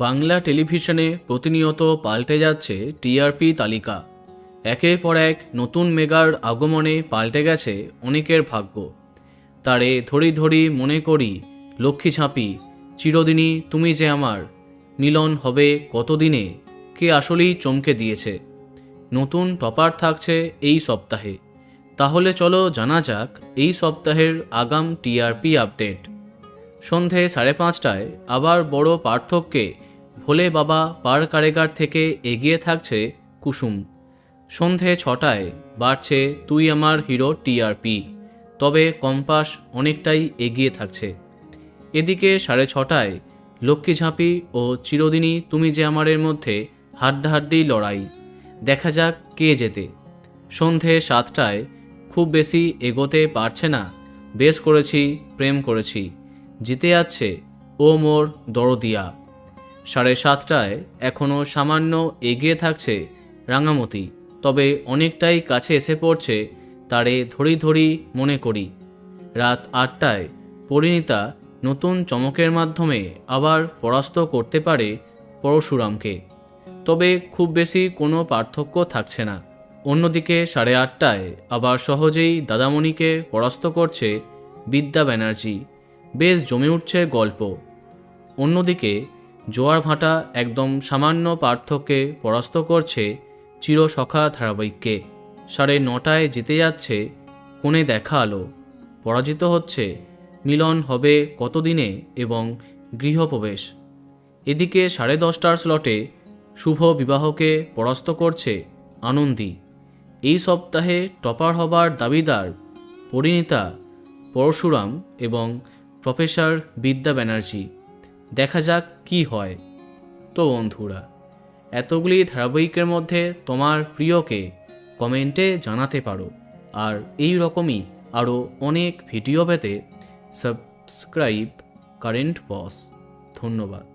বাংলা টেলিভিশনে প্রতিনিয়ত পাল্টে যাচ্ছে টিআরপি তালিকা। একের পর এক নতুন মেগার আগমনে পাল্টে গেছে অনেকের ভাগ্য। তারে ধরি ধরি মনে করি, লক্ষ্মী ঝাঁপি, চিরদিনই তুমি যে আমার, মিলন হবে কতদিনে, কে আসলেই চমকে দিয়েছে। নতুন টপার থাকছে এই সপ্তাহে। তাহলে চলো জানা যাক এই সপ্তাহের আগাম টিআরপি আপডেট। সন্ধে 5:30টায় আবার বড় পার্থক্যে ভোলে বাবা পার কারেগার থেকে এগিয়ে থাকছে কুসুম। সন্ধে 6টায় বাড়ছে তুই আমার হিরো টিআরপি, তবে কম্পাস অনেকটাই এগিয়ে থাকছে। এদিকে 6:30টায় লক্ষ্মী ঝাঁপি ও চিরদিনই তুমি যে আমারের মধ্যে হাড্ডাহাড্ডি লড়াই, দেখা যাক কে জেতে। সন্ধে 7টায় খুব বেশি এগোতে পারছে না, বেশ করেছি প্রেম করেছি, জিতে যাচ্ছে ও মোর দরদিয়া। 7:30টায় এখনও সামান্য এগিয়ে থাকছে রাঙামতি, তবে অনেকটাই কাছে এসে পড়ছে তারে ধরি ধরি মনে করি। রাত 8টায় পরিণীতা নতুন চমকের মাধ্যমে আবার পরাস্ত করতে পারে পরশুরামকে, তবে খুব বেশি কোনো পার্থক্য থাকছে না। অন্যদিকে 8:30টায় আবার সহজেই দাদামণিকে পরাস্ত করছে বিদ্যা ব্যানার্জি, বেশ জমে উঠছে গল্প। অন্যদিকে জোয়ার ভাটা একদম সামান্য পার্থক্যে পরাস্ত করছে চিরসখা ধারাবাহিককে। 9:30টায় জিতে যাচ্ছে কোণে দেখা আলো, পরাজিত হচ্ছে মিলন হবে কতদিনে এবং গৃহপ্রবেশ। এদিকে 10:30টার স্লটে শুভ বিবাহকে পরাস্ত করছে আনন্দী। এই সপ্তাহে টপার হবার দাবিদার পরিণীতা, পরশুরাম এবং প্রফেসর বিদ্যা ব্যানার্জি। দেখা যাক কি হয়। তো বন্ধুরা, এতগুলি ধারাবাহিকের মধ্যে তোমার প্রিয়কে কমেন্টে জানাতে পারো। আর এই রকমই আরও অনেক ভিডিও পেতে সাবস্ক্রাইব কারেন্ট বস। ধন্যবাদ।